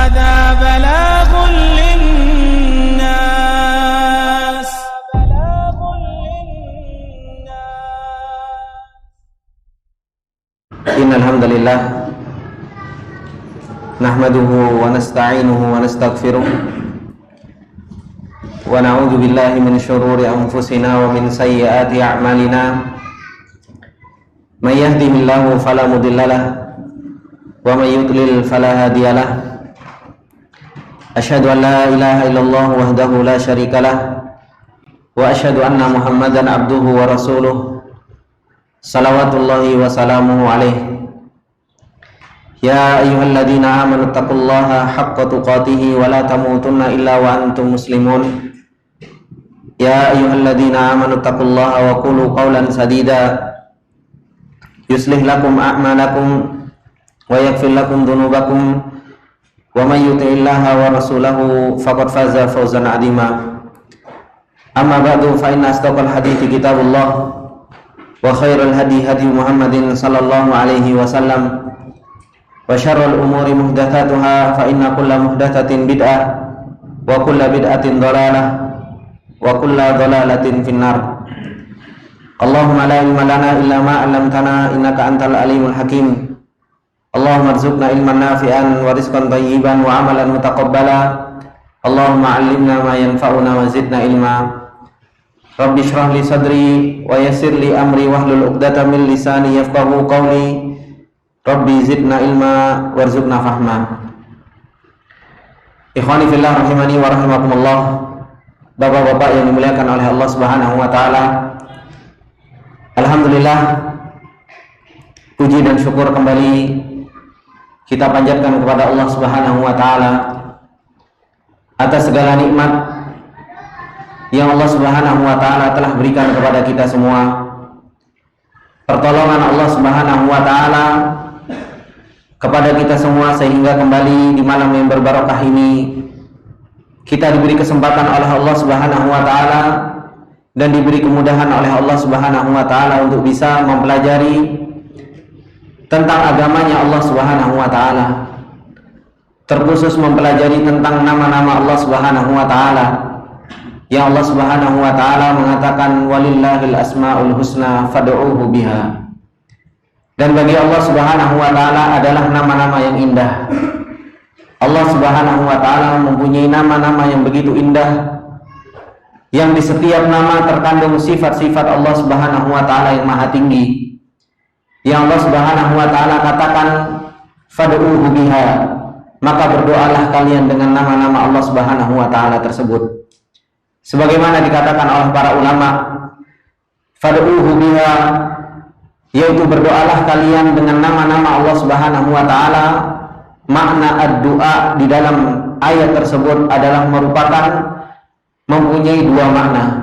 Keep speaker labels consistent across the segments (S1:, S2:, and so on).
S1: هذا بلاغ للناس
S2: إن الحمد لله نحمده ونستعينه ونستغفره ونعوذ بالله من شرور أنفسنا ومن سيئات أعمالنا من يهده الله فلا مضل له ومن يضلل فلا هادي له أشهد أن لا إله إلا الله وحده لا شريك له وأشهد أن محمدا عبده ورسوله salawatullahi wa salamuhu alaihi. Ya ayyuhalladzina amanu taqullaha haqqa tuqatih wa la tamutunna illa wa antum muslimun. Ya ayyuhalladzina amanu taqullaha wa qulu qawlan sadida yuslih lakum a'malakum wa yaghfir lakum dhunubakum wa may yuti'illaha wa rasulahu faqad faza fawzan 'azima. Amma ba'du fa inna asdaqal hadithi kitabullah wa khairul hadi hadi Muhammadin sallallahu alaihi wasallam wa syarrul umuri muhdatsatuha fa inna kulla muhdatsatin bid'ah wa kulla bid'atin dhalalah wa kulla dhalalatin finnar. Allahumma la ilma lana illa ma 'allamtana innaka antal alimul hakim. Allahumma arzuqna ilman nafi'an wa rizqan thayyiban wa amalan mutaqabbala. Allahumma 'allimna ma yanfa'una wa zidna ilma. Rabbi shrah li sadri wa yassir li amri wahlul 'uqdatam min lisani yafqahu qawli. Rabbi zidna ilma warzuqna fahma. Ikhwani fillah rahimani wa rahimakumullah. Bapak-bapak yang dimuliakan oleh Allah Subhanahu wa taala. Alhamdulillah, puji dan syukur kembali kita panjatkan kepada Allah Subhanahu wa taala atas segala nikmat yang Allah Subhanahu wa taala telah berikan kepada kita semua. Pertolongan Allah Subhanahu wa taala kepada kita semua sehingga kembali di malam yang berbarokah ini kita diberi kesempatan oleh Allah Subhanahu wa taala dan diberi kemudahan oleh Allah Subhanahu wa taala untuk bisa mempelajari tentang agamanya Allah Subhanahu wa taala. Terkhusus mempelajari tentang nama-nama Allah Subhanahu wa taala. Yang Allah Subhanahu wa taala mengatakan walillahil asmaul husna fad'uuhu biha. Dan bagi Allah Subhanahu wa taala adalah nama-nama yang indah. Allah Subhanahu wa taala mempunyai nama-nama yang begitu indah, yang di setiap nama terkandung sifat-sifat Allah Subhanahu wa taala yang maha tinggi. Yang Allah Subhanahu wa taala katakan fad'uuhu biha, maka berdoalah kalian dengan nama-nama Allah Subhanahu wa taala tersebut. Sebagaimana dikatakan oleh para ulama, fad'uuhu biha, yaitu berdoalah kalian dengan nama-nama Allah Subhanahu wa taala. Makna ad-du'a di dalam ayat tersebut adalah merupakan mempunyai dua makna.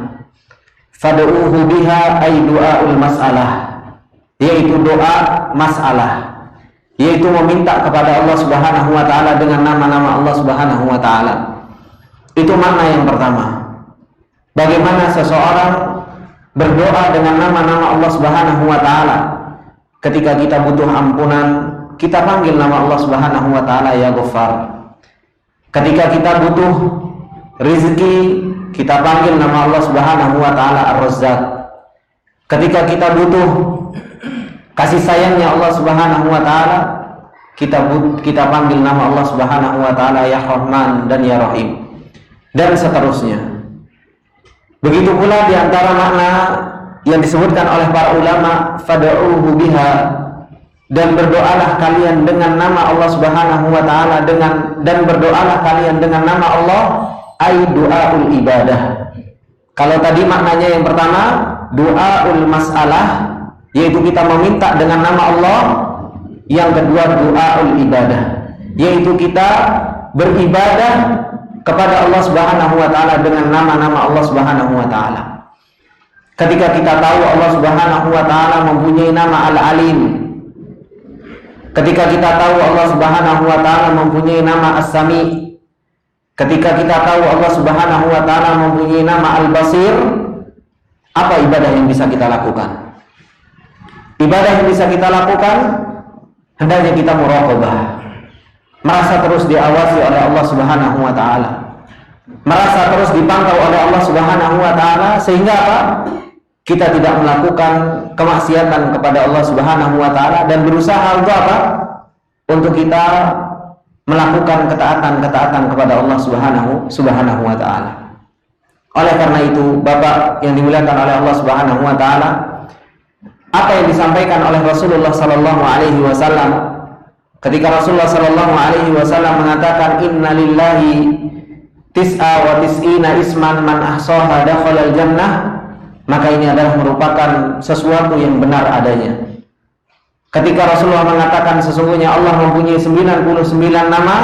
S2: Fad'uuhu biha ay du'aul mas'alah, yaitu doa masalah, yaitu meminta kepada Allah Subhanahu wa taala dengan nama-nama Allah Subhanahu wa taala. Itu makna yang pertama. Bagaimana seseorang berdoa dengan nama-nama Allah Subhanahu wa taala. Ketika kita butuh ampunan, kita panggil nama Allah Subhanahu wa taala ya Ghaffar. Ketika kita butuh rezeki, kita panggil nama Allah Subhanahu wa taala Ar-Razzaq. Ketika kita butuh kasih sayangnya Allah Subhanahu wa taala, kita panggil nama Allah Subhanahu wa taala ya Rahman dan ya Rahim, dan seterusnya. Begitu pula di antara makna yang disebutkan oleh para ulama, fad'uuhu biha, dan berdoalah kalian dengan nama Allah Subhanahu wa taala dan berdoalah kalian dengan nama Allah ay du'aul ibadah. Kalau tadi maknanya yang pertama du'aul mas'alah, yaitu kita meminta dengan nama Allah. Yang kedua du'aul ibadah, yaitu kita beribadah kepada Allah Subhanahu wa taala dengan nama-nama Allah Subhanahu wa taala. Ketika kita tahu Allah Subhanahu wa taala mempunyai nama Al-Alim, ketika kita tahu Allah Subhanahu wa taala mempunyai nama As-Sami, ketika kita tahu Allah Subhanahu wa taala mempunyai nama Al-Basir, apa ibadah yang bisa kita lakukan? Ibadah yang bisa kita lakukan hendaknya kita muraqabah. merasa terus diawasi oleh Allah Subhanahu wa taala, merasa terus dipantau oleh Allah Subhanahu wa taala, sehingga apa? Kita tidak melakukan kemaksiatan kepada Allah Subhanahu wa taala dan berusaha untuk apa? Untuk kita melakukan ketaatan kepada Allah Subhanahu wa taala. Oleh karena itu, Bapak yang dimuliakan oleh Allah Subhanahu wa taala, apa yang disampaikan oleh Rasulullah sallallahu alaihi wasallam ketika Rasulullah sallallahu alaihi wasallam mengatakan inna lillahi tis'a wa tis'ina isman man ahsaha dakhalal jannah, maka ini adalah merupakan sesuatu yang benar adanya. Ketika Rasulullah mengatakan sesungguhnya Allah mempunyai 99 nama,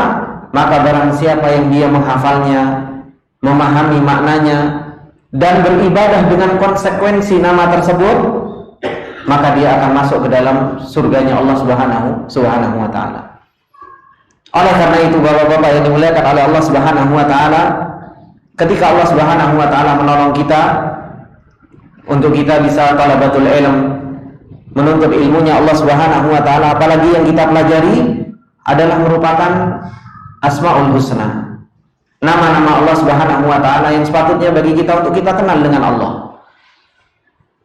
S2: maka barang siapa yang dia menghafalnya, memahami maknanya, dan beribadah dengan konsekuensi nama tersebut, maka dia akan masuk ke dalam surganya Allah Subhanahu wa ta'ala. Oleh karena itu, bapak-bapak yang dimuliakan oleh Allah Subhanahu wa ta'ala, ketika Allah Subhanahu wa ta'ala menolong kita untuk kita bisa talabatul ilm, menuntut ilmunya Allah Subhanahu wa ta'ala, apalagi yang kita pelajari adalah merupakan Asmaul Husna, nama-nama Allah Subhanahu wa ta'ala yang sepatutnya bagi kita untuk kita kenal dengan Allah.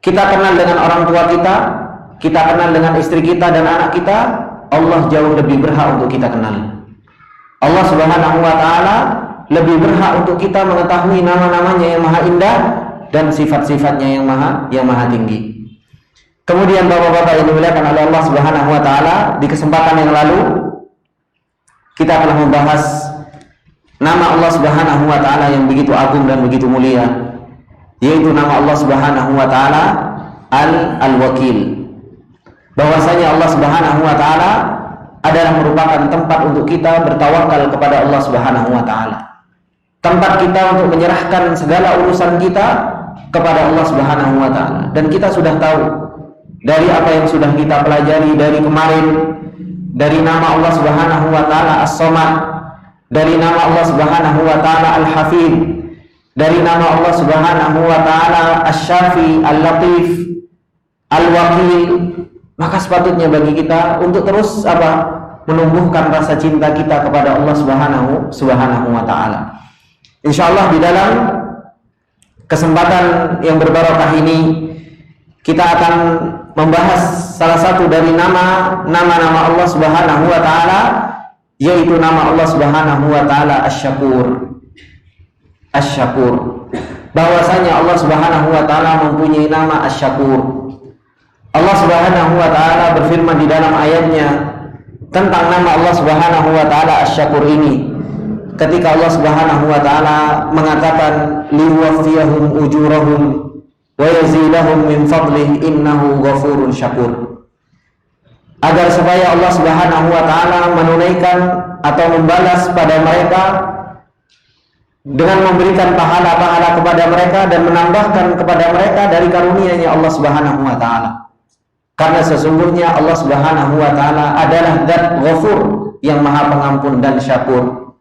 S2: Kita kenal dengan orang tua kita kenal dengan istri kita dan anak kita. Allah jauh lebih berhak untuk kita kenal. Allah Subhanahu wa ta'ala lebih berhak untuk kita mengetahui nama-namanya yang maha indah dan sifat-sifatnya yang maha tinggi. Kemudian bapak-bapak yang dimuliakan oleh Allah Subhanahu wa ta'ala, di kesempatan yang lalu kita telah membahas nama Allah Subhanahu wa ta'ala yang begitu agung dan begitu mulia, yaitu nama Allah Subhanahu wa ta'ala Al-Wakil. Bahwasanya Allah Subhanahu wa ta'ala adalah merupakan tempat untuk kita bertawakal kepada Allah Subhanahu wa ta'ala, tempat kita untuk menyerahkan segala urusan kita kepada Allah Subhanahu wa ta'ala. Dan kita sudah tahu dari apa yang sudah kita pelajari dari kemarin, dari nama Allah Subhanahu wa ta'ala As-Samad, dari nama Allah Subhanahu wa ta'ala Al-Hafid, dari nama Allah Subhanahu wa ta'ala Asy-Syafi, Al-Latif, Al-Wakil, maka sepatutnya bagi kita untuk terus menumbuhkan rasa cinta kita kepada Allah Subhanahu wa ta'ala. Insyaallah di dalam kesempatan yang berbarokah ini kita akan membahas salah satu dari nama-nama Allah Subhanahu wa ta'ala, yaitu nama Allah Subhanahu wa ta'ala Asy-Syakur. Bahwasanya Allah Subhanahu wa ta'ala mempunyai nama Asy-Syakur. Allah Subhanahu wa ta'ala berfirman di dalam ayatnya tentang nama Allah Subhanahu wa ta'ala Asy-Syakur ini, ketika Allah Subhanahu wa ta'ala mengatakan liwaffiyahum ujurahum wa yazidahum min fadlih innahu ghafurun syakur, agar supaya Allah Subhanahu wa ta'ala menunaikan atau membalas pada mereka dengan memberikan pahala-pahala kepada mereka dan menambahkan kepada mereka dari karunia-Nya Allah Subhanahu wa ta'ala. Karena sesungguhnya Allah Subhanahu wa ta'ala adalah Zat Ghafur yang maha pengampun dan syakur.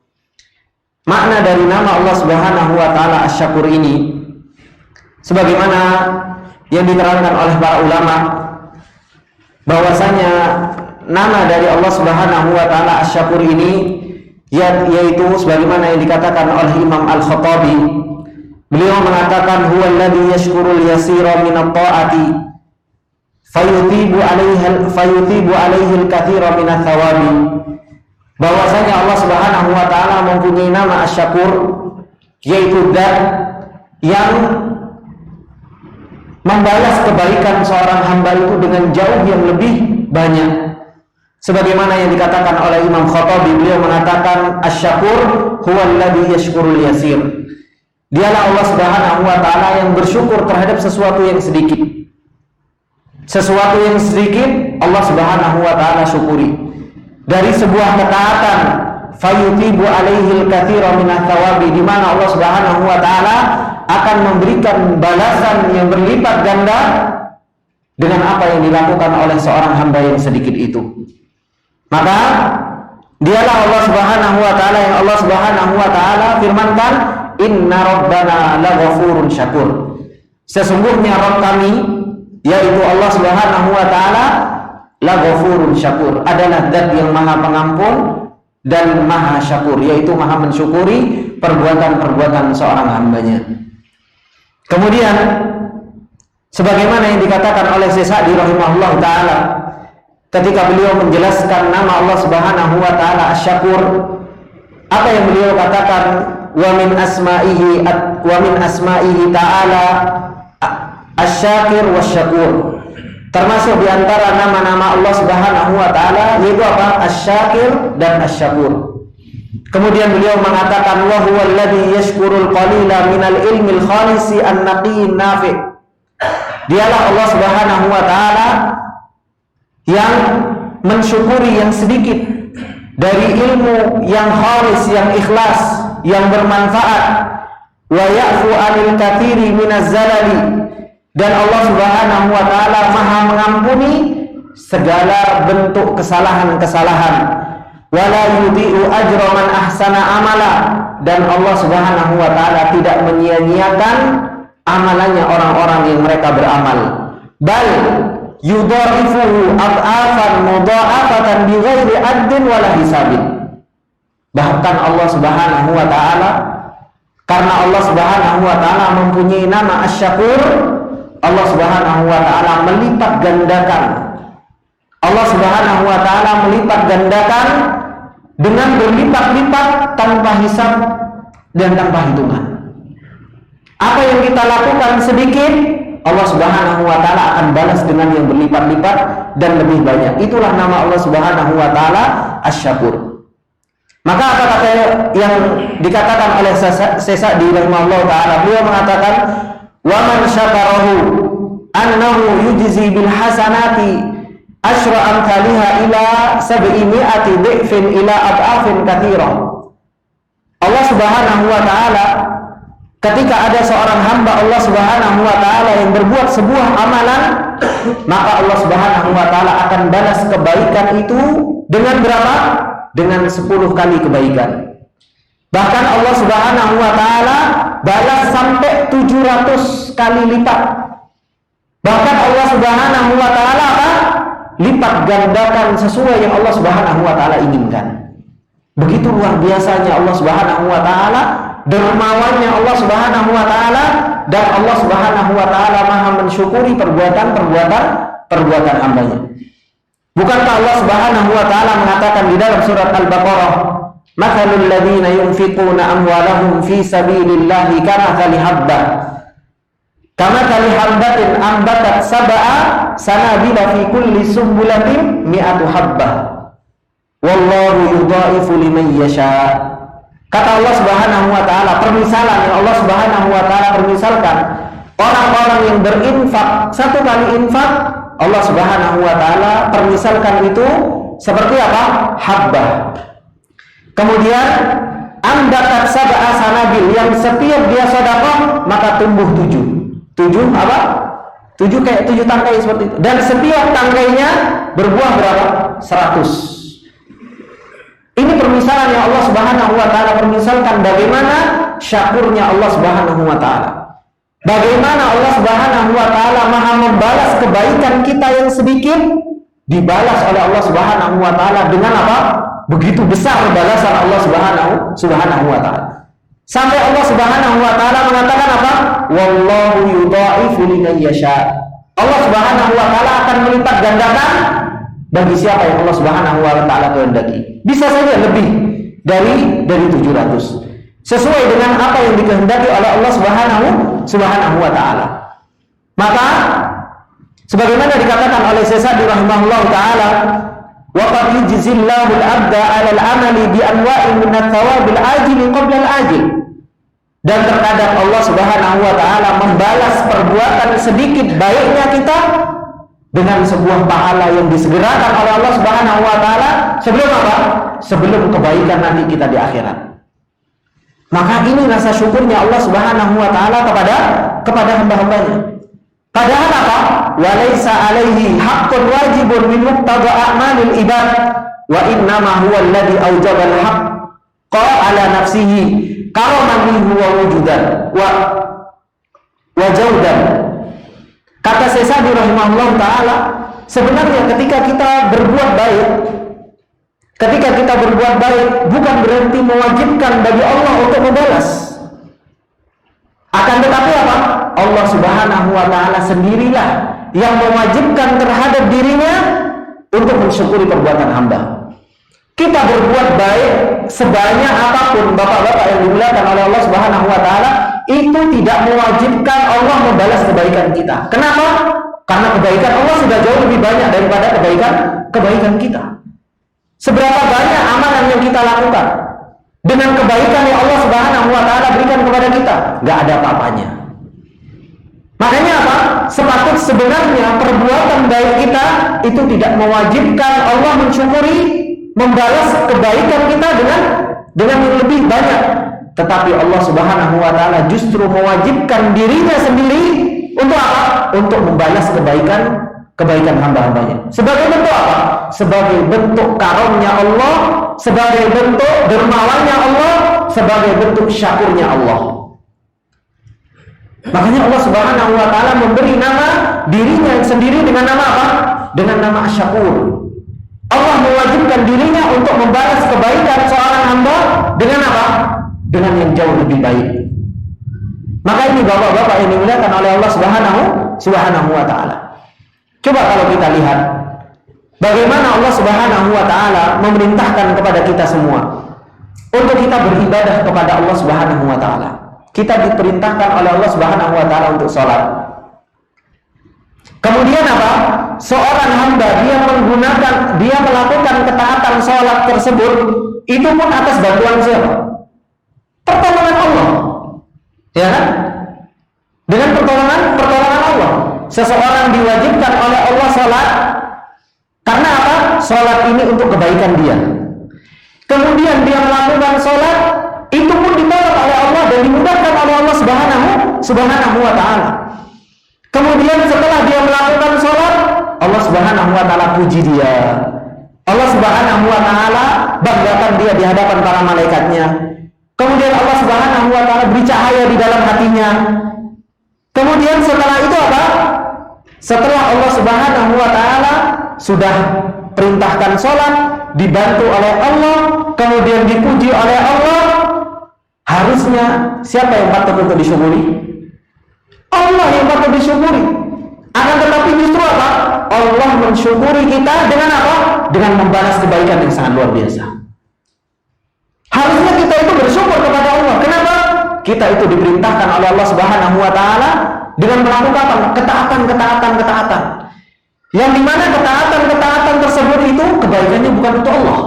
S2: Makna dari nama Allah Subhanahu wa ta'ala Asy-Syakur ini, sebagaimana yang diterangkan oleh para ulama, bahwasanya nama dari Allah Subhanahu wa ta'ala Asy-Syakur ini yaitu sebagaimana yang dikatakan oleh Imam Al-Khattabi. Beliau mengatakan huwallazi yashkurul yasira minat ta'ati fayutibu alaihi al-katsira minats thawabi. Bahwasanya Allah Subhanahu wa ta'ala mempunyai nama Asy-Syakur, yaitu Zat yang membalas kebaikan seorang hamba itu dengan jauh yang lebih banyak. Sebagaimana yang dikatakan oleh Imam Khattabi, beliau mengatakan Asy-Syakur huwallazi yashkurul yasir. Dialah Allah Subhanahu wa ta'ala yang bersyukur terhadap sesuatu yang sedikit. Sesuatu yang sedikit Allah Subhanahu wa ta'ala syukuri. Dari sebuah ketaatan fayutibu alaihil katsira minats thawabi, di mana Allah Subhanahu wa ta'ala akan memberikan balasan yang berlipat ganda dengan apa yang dilakukan oleh seorang hamba yang sedikit itu. Maka dialah Allah Subhanahu wa ta'ala yang Allah Subhanahu wa ta'ala firmankan inna rabbana laghafurun syakur. Sesungguhnya Rabb kami, yaitu Allah Subhanahu wa ta'ala, laghafurun syakur, adalah Zat yang maha pengampun dan maha syakur, yaitu maha mensyukuri perbuatan-perbuatan seorang hambanya. Kemudian sebagaimana yang dikatakan oleh Syekh Sa'di rahimahullah ta'ala ketika beliau menjelaskan nama Allah subhanahu wa ta'ala Asy-Syakur, apa yang beliau katakan, wa min asma'ihi ta'ala Asy-Syakir wasy-Syakur, termasuk diantara nama-nama Allah subhanahu wa ta'ala yaitu apa? Asy-Syakir dan Asy-Syakur. Kemudian beliau mengatakan, wa huwa alladhi yashkurul qalila minal ilmil khalisi an-naqiyyin nafi', dialah Allah subhanahu wa ta'ala yang mensyukuri yang sedikit dari ilmu yang khalis, yang ikhlas, yang bermanfaat. Wa ya'fu 'anil katsiri minaz zalali, dan Allah subhanahu wa ta'ala maha mengampuni segala bentuk kesalahan-kesalahan. Wala yudhi'u ajra man ahsana amala, dan Allah subhanahu wa ta'ala tidak menyia-nyiakan amalannya orang-orang yang mereka beramal. Bal yudha'ifuhu ad'afan mudha'afatan bighairi addin wala hisabin. Bahkan Allah subhanahu wa ta'ala, karena Allah subhanahu wa ta'ala mempunyai nama Asy-Syakur, Allah subhanahu wa ta'ala melipat gandakan. Allah subhanahu wa ta'ala melipat gandakan dengan berlipat-lipat tanpa hisab dan tanpa hitungan. Apa yang kita lakukan sedikit, Allah subhanahu wa ta'ala akan balas dengan yang berlipat-lipat dan lebih banyak. Itulah nama Allah subhanahu wa ta'ala Asy-Syakur. Maka apa kata yang dikatakan oleh Syekh Sa'di rahimahullah ta'ala, beliau mengatakan, wa man syakarahu annahu yujzi bil hasanati asyra amthaliha ila 700 dhifin ila ad'afin katsirah. Allah subhanahu wa ta'ala, ketika ada seorang hamba Allah subhanahu wa ta'ala yang berbuat sebuah amalan, maka Allah subhanahu wa ta'ala akan balas kebaikan itu dengan berapa? Dengan 10 kali kebaikan. Bahkan Allah subhanahu wa ta'ala balas sampai 700 kali lipat. Bahkan Allah subhanahu wa ta'ala apa? Lipat gandakan sesuai yang Allah subhanahu wa ta'ala inginkan. Begitu luar biasanya Allah subhanahu wa ta'ala, dermawannya Allah subhanahu wa ta'ala, dan Allah subhanahu wa ta'ala maha mensyukuri perbuatan hambanya. Bukankah Allah subhanahu wa ta'ala mengatakan di dalam surat Al-Baqarah, mathalul ladzina yunfiquna amwalahum fi sabilillahi kamathali habbah kamathali habbatin ambatat sab'a sanabila fi kulli sumbulatin mi'atu habbah wallahu yudha'ifu liman yasha. Kata Allah subhanahu wa ta'ala, permisalan yang Allah subhanahu wa ta'ala permisalkan orang-orang yang berinfak, satu kali infak, Allah subhanahu wa ta'ala permisalkan itu seperti apa? Habbah. Kemudian ambatat sab'a sanabil, yang setiap dia sedekah maka tumbuh 7 apa? 7 kayak 7 tangkai seperti itu. Dan setiap tangkainya berbuah berapa? 100. Ini permisalan yang Allah subhanahu wa ta'ala permisalkan bagaimana syakurnya Allah subhanahu wa ta'ala. Bagaimana Allah subhanahu wa ta'ala maha membalas kebaikan kita yang sedikit, dibalas oleh Allah subhanahu wa ta'ala dengan apa? Begitu besar balasan Allah subhanahu wa ta'ala. Sampai Allah subhanahu wa ta'ala mengatakan apa? Wallahu yudha'ifu liman yasha. Allah subhanahu wa ta'ala akan melipat gandakan bagi siapa yang Allah subhanahu wa ta'ala kehendaki. Bisa saja lebih dari 700. Sesuai dengan apa yang dikehendaki oleh Allah subhanahu wa ta'ala. Maka sebagaimana dikatakan oleh Syekh Sa'di rahimahullah ta'ala, wa qad yujzillahu al-'abda 'ala al-'amali bi anwa'in min at-thawabil 'ajili qabla al-'ajil. Dan terkadang Allah subhanahu wa ta'ala membalas perbuatan sedikit baiknya kita dengan sebuah pahala yang disegerakan oleh Allah subhanahu wa ta'ala sebelum apa? Sebelum kebaikan nanti kita di akhirat. Maka ini rasa syukurnya Allah subhanahu wa ta'ala kepada hamba-hambanya. Padahal apa? Walaysa alaihi haqqun wajibun min muqtada a'malil ibad wa innama huwa alladhi awjaba al-haqqa ala nafsihi karaman minhu wa wujudan wa jaudan. Kata Syekh Sa'di rahimahullah ta'ala, sebenarnya ketika kita berbuat baik, ketika kita berbuat baik bukan berarti mewajibkan bagi Allah untuk membalas. Akan tetapi apa? Allah Subhanahu wa ta'ala sendirilah yang mewajibkan terhadap dirinya untuk mensyukuri perbuatan hamba. Kita berbuat baik sebanyak apapun, bapak-bapak yang dimuliakan oleh Allah Subhanahu wa ta'ala, itu tidak mewajibkan Allah membalas kebaikan kita. Kenapa? Karena kebaikan Allah sudah jauh lebih banyak daripada kebaikan kita. Seberapa banyak amalan yang kita lakukan dengan kebaikan yang Allah Subhanahu wa ta'ala berikan kepada kita, nggak ada apa-apanya. Makanya apa? Sebenarnya perbuatan baik kita itu tidak mewajibkan Allah mensyukuri, membalas kebaikan kita dengan yang lebih banyak. Tetapi Allah Subhanahu wa ta'ala justru mewajibkan dirinya sendiri untuk apa? Untuk membalas kebaikan hamba-hambanya. Sebagai bentuk apa? Sebagai bentuk karunia Allah, sebagai bentuk dermawannya Allah, sebagai bentuk syakurnya Allah. Makanya Allah Subhanahu wa ta'ala memberi nama dirinya sendiri dengan nama apa? Dengan nama Asy-Syakur. Allah mewajibkan dirinya untuk membalas kebaikan seorang hamba dengan apa? Dengan yang jauh lebih baik. Maka ini bapak-bapak yang dimuliakan oleh Allah Subhanahu wa ta'ala. Coba kalau kita lihat bagaimana Allah Subhanahu wa ta'ala memerintahkan kepada kita semua untuk kita beribadah kepada Allah Subhanahu wa ta'ala. Kita diperintahkan oleh Allah Subhanahu wa ta'ala untuk sholat. Kemudian apa? Seorang hamba dia melakukan ketaatan sholat tersebut, itu pun atas bantuan siapa? Pertolongan Allah. Ya kan? Dengan pertolongan Allah. Seseorang diwajibkan oleh Allah sholat karena apa? Sholat ini untuk kebaikan dia. Kemudian dia melakukan sholat, itu pun ditolak oleh Allah dan dimudahkan oleh Allah Subhanahu wa ta'ala. Kemudian setelah dia melakukan sholat, Allah Subhanahu wa ta'ala puji dia. Allah Subhanahu wa ta'ala banggakan dia di hadapan para malaikatnya. Kemudian Allah Subhanahu wa ta'ala beri cahaya di dalam hatinya. Kemudian setelah itu apa? Setelah Allah Subhanahu wa ta'ala sudah perintahkan sholat, dibantu oleh Allah, kemudian dipuji oleh Allah, harusnya siapa yang patut untuk disyukuri? Allah yang patut disyukuri. Akan tetapi justru apa? Allah mensyukuri kita dengan apa? Dengan membalas kebaikan yang sangat luar biasa. Harusnya kita itu bersyukur kepada Allah. Kenapa? Kita itu diperintahkan oleh Allah Subhanahu wa ta'ala dengan melakukan ketaatan. Yang dimana ketaatan tersebut itu kebaikannya bukan untuk Allah.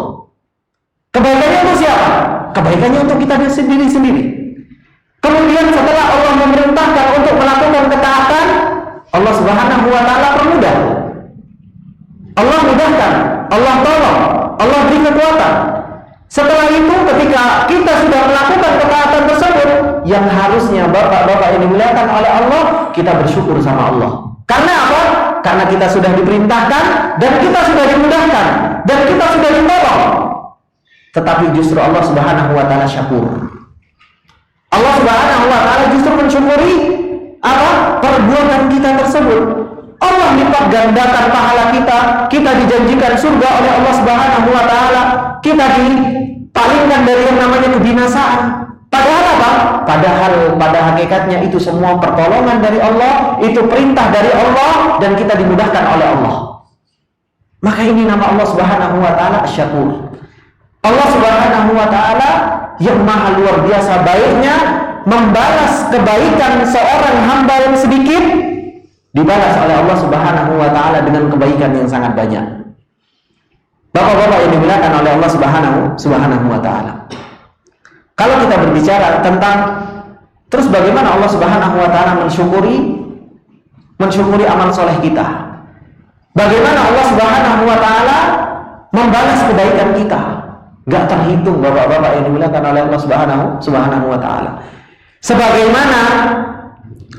S2: Kebaikannya untuk siapa? Kebaikannya untuk kita sendiri. Kemudian setelah Allah memerintahkan untuk melakukan ketaatan, Allah Subhanahu wa ta'ala permudah. Allah mudahkan, Allah tolong, Allah beri kekuatan. Setelah itu ketika kita sudah melakukan ketaatan tersebut, yang harusnya bapak-bapak yang dimuliakan oleh Allah, kita bersyukur sama Allah. Karena apa? Karena kita sudah diperintahkan dan kita sudah dimudahkan dan kita sudah ditolong. Tetapi justru Allah Subhanahu wa ta'ala syakur. Allah Subhanahu wa ta'ala justru mensyukuri apa? Perbuatan kita tersebut. Allah lipat gandakan pahala kita dijanjikan surga oleh Allah Subhanahu wa ta'ala, kita dipalingkan dari yang namanya kebinasaan. Padahal apa? Padahal pada hakikatnya itu semua pertolongan dari Allah, itu perintah dari Allah, dan kita dimudahkan oleh Allah. Maka ini nama Allah Subhanahu wa ta'ala Asy-Syakur. Allah Subhanahu wa ta'ala yang maha luar biasa baiknya membalas kebaikan seorang hamba yang sedikit, dibalas oleh Allah Subhanahu wa ta'ala dengan kebaikan yang sangat banyak. Bapak-bapak yang dimuliakan oleh Allah Subhanahu wa ta'ala. Kalau kita berbicara tentang terus bagaimana Allah Subhanahu wa ta'ala mensyukuri amal soleh kita, bagaimana Allah Subhanahu wa ta'ala membalas kebaikan kita, gak terhitung bapak-bapak yang dimuliakan oleh Allah Subhanahu wa ta'ala. Sebagaimana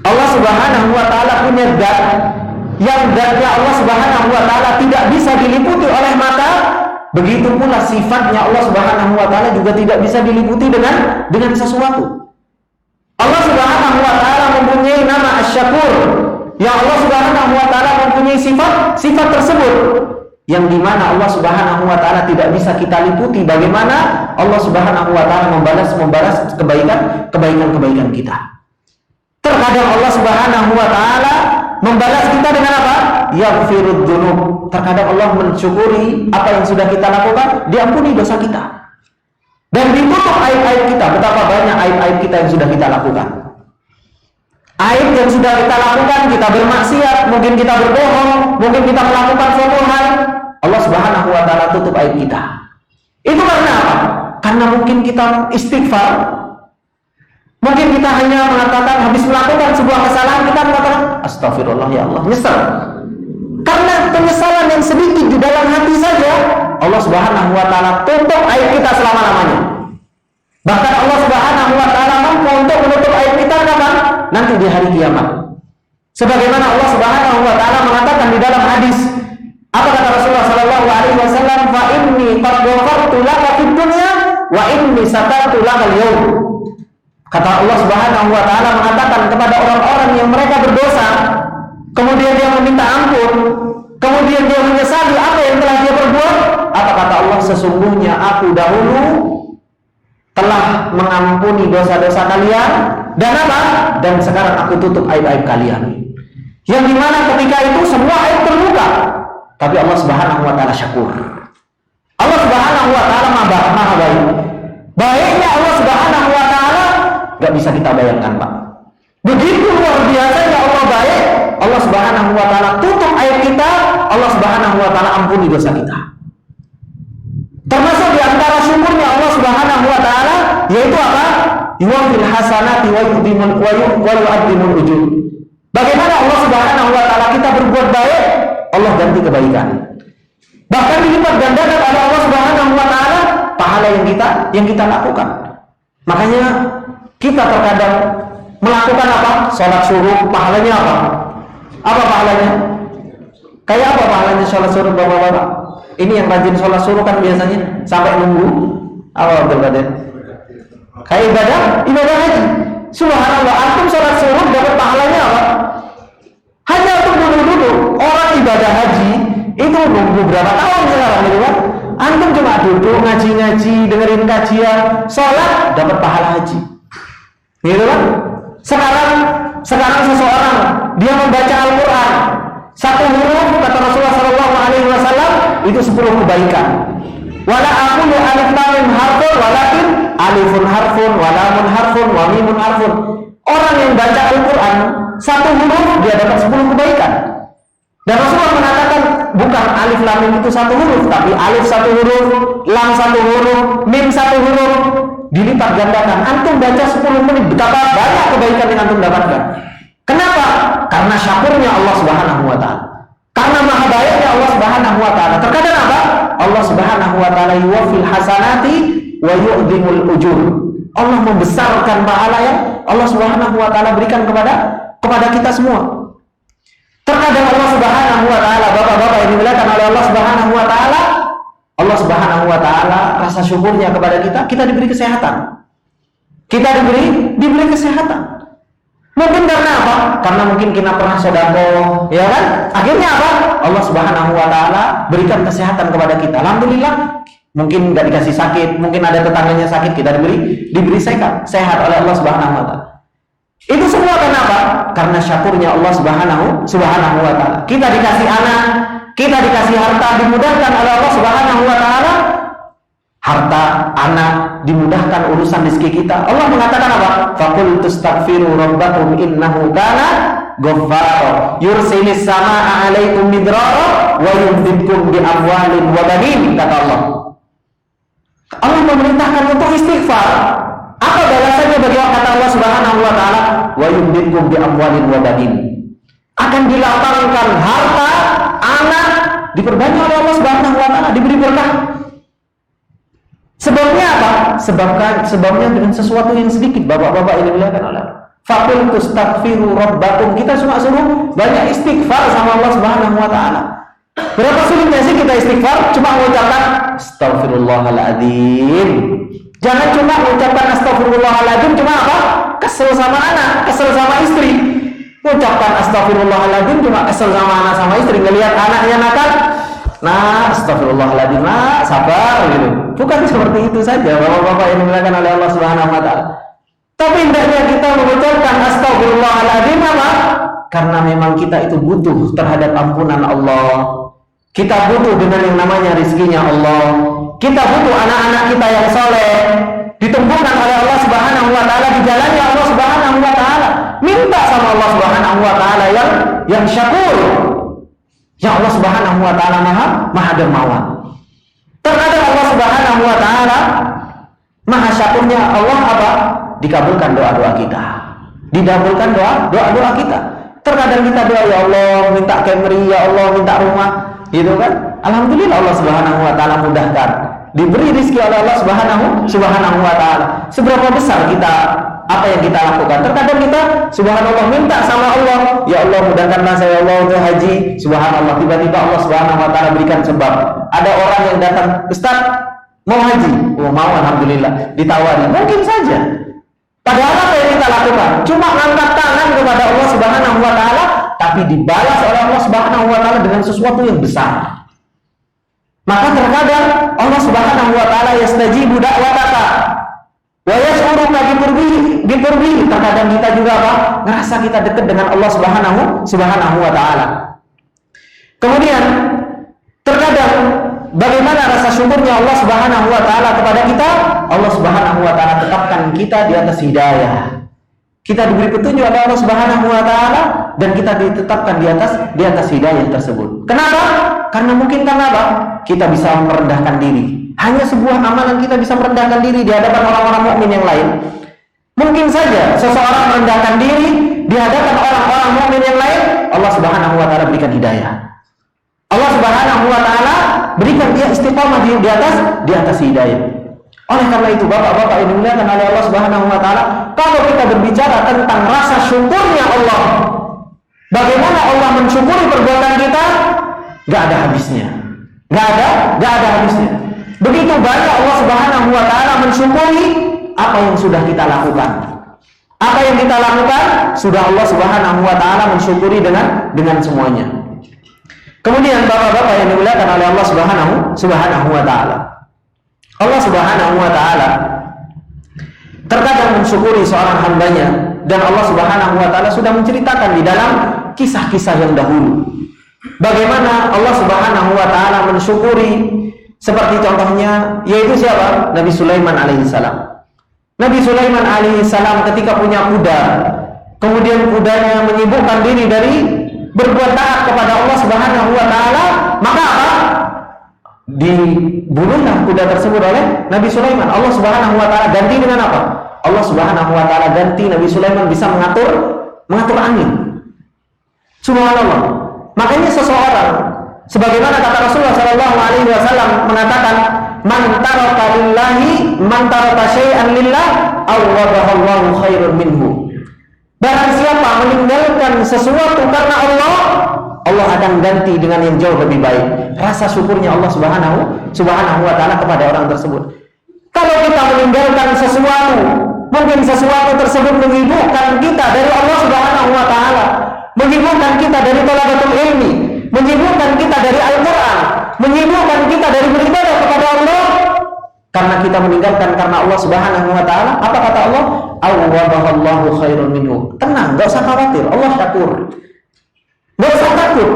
S2: Allah Subhanahu wa ta'ala punya zat yang zatnya Allah Subhanahu wa ta'ala tidak bisa diliputi oleh mata, begitu pula sifatnya Allah Subhanahu wa ta'ala juga tidak bisa diliputi dengan sesuatu. Allah Subhanahu wa ta'ala mempunyai nama Asy-Syakur, yang Allah Subhanahu wa ta'ala mempunyai sifat tersebut. yang dimana Allah Subhanahu wa Ta'ala tidak bisa kita liputi bagaimana Allah Subhanahu wa Ta'ala membalas kebaikan kita. Terkadang Allah Subhanahu wa Ta'ala membalas kita dengan apa? Yaghfirud dzunub. Terkadang Allah mensyukuri apa yang sudah kita lakukan, diampuni dosa kita. Dan ditutup aib-aib kita. Betapa banyak aib-aib kita yang sudah kita lakukan. Aib yang sudah kita lakukan, kita bermaksiat, mungkin kita berbohong, mungkin kita melakukan suatu hal, Allah Subhanahu wa Ta'ala tutup aib kita. Itu karena apa? Karena mungkin kita istighfar, mungkin kita hanya mengatakan habis melakukan sebuah kesalahan, kita mengatakan astagfirullah ya Allah, nyesal. Karena penyesalan yang sedikit di dalam hati saja, Allah Subhanahu wa Ta'ala tutup aib kita selama-lamanya. Bahkan Allah Subhanahu wa Ta'ala mampu untuk menutup aib kita kapan? Nanti di hari kiamat. Sebagaimana Allah Subhanahu wa Ta'ala mengatakan di dalam hadis, apa kata Rasulullah sallallahu alaihi wasallam? Fa inni qad ghafartu laka fid dunya wa inni satartu laka al-yawm. Kata Allah Subhanahu wa Ta'ala mengatakan kepada orang-orang yang mereka berdosa, kemudian dia meminta ampun, kemudian dia menyesali apa yang telah dia perbuat. Apa kata Allah? Sesungguhnya aku dahulu telah mengampuni dosa-dosa kalian, dan apa? Dan sekarang aku tutup aib-aib kalian. Yang dimana ketika itu semua aib terbuka, tapi Allah Subhanahu wa Ta'ala syakur. Allah Subhanahu wa Ta'ala maha baik. Baiknya Allah Subhanahu wa Ta'ala gak bisa kita bayangkan, Pak. Begitu luar biasanya Allah baik. Allah Subhanahu wa Ta'ala tutup aib kita, Allah Subhanahu wa Ta'ala ampuni dosa kita. Termasuk di antara syukurnya Allah Subhanahu wa Ta'ala yaitu apa? Yuwafil hasanati wa yu'addimul ujur. Bagaimana Allah Subhanahu wa Ta'ala kita berbuat baik, Allah ganti kebaikan. Bahkan dilipat gandakan oleh Allah Subhanahu wa Ta'ala pahala yang kita lakukan. Makanya kita terkadang melakukan apa? Salat suruh, pahalanya apa? Apa pahalanya? Kayak apa pahalanya salat suruh, Bapak-bapak? Ini yang rajin sholat suruh kan biasanya sampai nunggu apa berbadan? Kayak ibadah haji. Subhanallah, antum sholat suruh dapat pahalanya apa? Hanya untuk duduk-duduk. Orang ibadah haji itu nunggu berapa tahun sekarang, gitu kan? Antum cuma duduk ngaji-ngaji, dengerin kajian, sholat dapat pahala haji, gitu kan? Sekarang seseorang dia membaca Al-Quran, satu huruf kata Rasulullah Shallallahu Alaihi Wasallam itu 10 kebaikan. Wala aqulu alif lam mim harfun walakin alifun harfun wa lamun harfun wa mimun harfun. Orang yang baca Al-Quran satu huruf dia dapat 10 kebaikan. Dan Rasulullah mengatakan bukan alif lam mim itu satu huruf, tapi alif satu huruf, lam satu huruf, mim satu huruf, dilipat gandakan. Antum baca 10 menit, betapa banyak kebaikan yang antum dapatkan. Kenapa? Karena syakurnya Allah Subhanahu wa Ta'ala. Karena maha baiknya Allah Subhanahu wa Ta'ala. Terkadang apa? Allah Subhanahu wa Ta'ala yuwafil hasanati wa yu'dhimul ujur. Allah membesarkan pahala yang Allah Subhanahu wa Ta'ala berikan kepada kita semua. Terkadang Allah Subhanahu wa Ta'ala, Bapak-bapak yang dimuliakan oleh Allah Subhanahu wa Ta'ala, Allah Subhanahu wa Ta'ala rasa syukurnya kepada kita diberi kesehatan. Kita diberi kesehatan. Mungkin karena apa? Karena mungkin kita pernah sedekah, ya kan? Akhirnya apa? Allah Subhanahu wa Ta'ala berikan kesehatan kepada kita. Alhamdulillah. Mungkin nggak dikasih sakit, mungkin ada tetangganya sakit, kita diberi sehat oleh Allah Subhanahu wa Ta'ala. Itu semua kenapa? Karena syakurnya Allah Subhanahu wa Ta'ala. Kita dikasih anak, kita dikasih harta, dimudahkan oleh Allah Subhanahu wa Ta'ala. Harta, anak, dimudahkan urusan rezeki kita. Allah mengatakan apa? Faqul tastaghfiru rabbakum innahu kana ghaffara yursilis samaa'a 'alaikum midrara wa yumdidkum bi amwalin wa banin, kata Allah. Allah memerintahkan untuk istighfar. Apa balasannya bagi kata Allah Subhanahu wa Ta'ala? Wa yumdidkum bi amwalin wa banin. Akan dilapangkan harta, anak, diperbanyak oleh Allah Subhanahu wa Ta'ala, diberi berkah. Sebabnya apa? Sebabnya dengan sesuatu yang sedikit. Bapak-bapak ini dimuliakan oleh faqul tastaghfiru rabbakum. Kita semua suruh banyak istighfar sama Allah Subhanahu wa Ta'ala. Berapa sulitnya sih kita istighfar? Cuma mengucapkan astagfirullahaladzim. Jangan cuma mengucapkan astagfirullahaladzim, cuma apa? Kesel sama anak, kesel sama istri. Mengucapkan astagfirullahaladzim cuma kesel sama anak sama istri. Ngelihat anaknya nakal, Nah, astagfirullahaladzim, nah, sabar gitu. Bukan seperti itu saja, bapak-bapak yang dimuliakan oleh Allah Subhanahu wa taala. Tapi hendaknya kita mengucapkan astagfirullahaladzim apa? Karena memang kita itu butuh terhadap ampunan Allah. Kita butuh dengan yang namanya rizkinya Allah. Kita butuh anak-anak kita yang soleh ditumbuhkan oleh Allah Subhanahu wa taala di jalannya Allah Subhanahu wa taala. Minta sama Allah Subhanahu wa taala yang syakur. Ya Allah Subhanahu wa taala Maha dermawan. Terhadap Allah Subhanahu wa taala Maha syakurnya Allah apa? Dikabulkan doa-doa kita. Dikabulkan doa-doa kita. Terkadang kita doa, ya Allah minta Camry, ya Allah minta rumah, gitu kan? Alhamdulillah Allah Subhanahu wa taala mudahkan. Diberi rezeki oleh Allah Subhanahu wa taala. Seberapa besar kita apa yang kita lakukan? Terkadang kita subhanallah minta sama Allah, ya Allah mudahkanlah saya Allah untuk haji. Subhanallah, tiba-tiba Allah Subhanahu wa taala berikan sebab. Ada orang yang datang, Ustaz, mau haji? Oh, mau, alhamdulillah. Ditawari, mungkin saja. Padahal apa yang kita lakukan? Cuma angkat tangan kepada Allah Subhanahu wa taala, tapi dibalas oleh Allah Subhanahu wa taala dengan sesuatu yang besar. Maka terkadang Allah Subhanahu wa taala yastajibu da'wataka wa yash'uruka biqurbihi. Terkadang kita juga apa? Ngerasa kita dekat dengan Allah Subhanahu wa taala. Kemudian terkadang bagaimana rasa syukurnya Allah Subhanahu wa taala kepada kita? Allah Subhanahu wa taala tetapkan kita di atas hidayah. Kita diberi petunjuk oleh Allah Subhanahu wa taala dan kita ditetapkan di atas hidayah tersebut. Kenapa? Karena mungkin apa? Kita bisa merendahkan diri. Hanya sebuah amalan kita bisa merendahkan diri di hadapan orang-orang mukmin yang lain. Mungkin saja seseorang merendahkan diri di hadapan orang-orang mukmin yang lain, Allah Subhanahu wa taala berikan hidayah. Allah Subhanahu wa taala berikan dia istiqamah di atas hidayah. Oleh karena itu, bapak-bapak yang dimuliakan oleh Allah Subhanahu wa taala, kalau kita berbicara tentang rasa syukurnya Allah, bagaimana Allah mensyukuri perbuatan kita, gak ada habisnya. Gak ada habisnya. Begitu banyak Allah Subhanahu wa taala mensyukuri apa yang sudah kita lakukan. Apa yang kita lakukan sudah Allah Subhanahu wa taala mensyukuri dengan semuanya. Kemudian bapak-bapak yang dimuliakan oleh Allah Subhanahu wa taala, Allah Subhanahu wa taala terkadang mensyukuri seorang hambanya, dan Allah Subhanahu wa taala sudah menceritakan di dalam kisah-kisah yang dahulu bagaimana Allah Subhanahu wa taala mensyukuri, seperti contohnya yaitu siapa? Nabi Sulaiman alaihissalam. Nabi Sulaiman alaihissalam ketika punya kuda, kemudian kudanya menyibukkan diri dari berbuat taat kepada Allah Subhanahu wa taala, maka apa? Dibunuhlah kuda tersebut oleh Nabi Sulaiman. Allah Subhanahu wa taala ganti dengan apa? Allah Subhanahu wa taala ganti Nabi Sulaiman bisa mengatur angin. Subhanallah. Makanya seseorang, sebagaimana kata Rasulullah sallallahu alaihi wasallam mengatakan, man taraka lillahi man taraka syai'an lillah awwadahallahu khairun minhu. Barang siapa meninggalkan sesuatu karena Allah, Allah akan ganti dengan yang jauh lebih baik. Rasa syukurnya Allah Subhanahu wa taala kepada orang tersebut. Kalau kita meninggalkan sesuatu, mungkin sesuatu tersebut menyibukkan kita dari Allah Subhanahu wa taala, menyibukkan kita dari thalabatul ilmi, menyibukkan kita dari Al-Qur'an, menyibukkan kita dari beribadah kepada Allah, karena kita meninggalkan karena Allah Subhanahu wa taala. Apa kata Allah? Awwabahallahu khairun minhu. Tenang, enggak usah khawatir, Allah syakur. Enggak usah takut.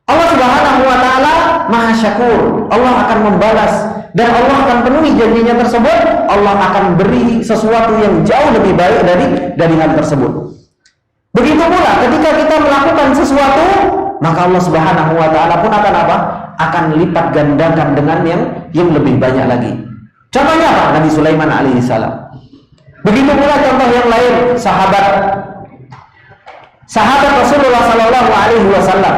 S2: Allah Subhanahu wa taala Maha Syakur. Allah akan membalas dan Allah akan penuhi janjinya tersebut. Allah akan beri sesuatu yang jauh lebih baik dari hal tersebut. Begitu pula ketika kita melakukan sesuatu, maka Allah Subhanahu wa taala pun akan apa? Akan lipat gandakan dengan yang lebih banyak lagi. Contohnya apa? Nabi Sulaiman alaihissalam. Begitu pula contoh yang lain, sahabat Rasulullah sallallahu alaihi wasallam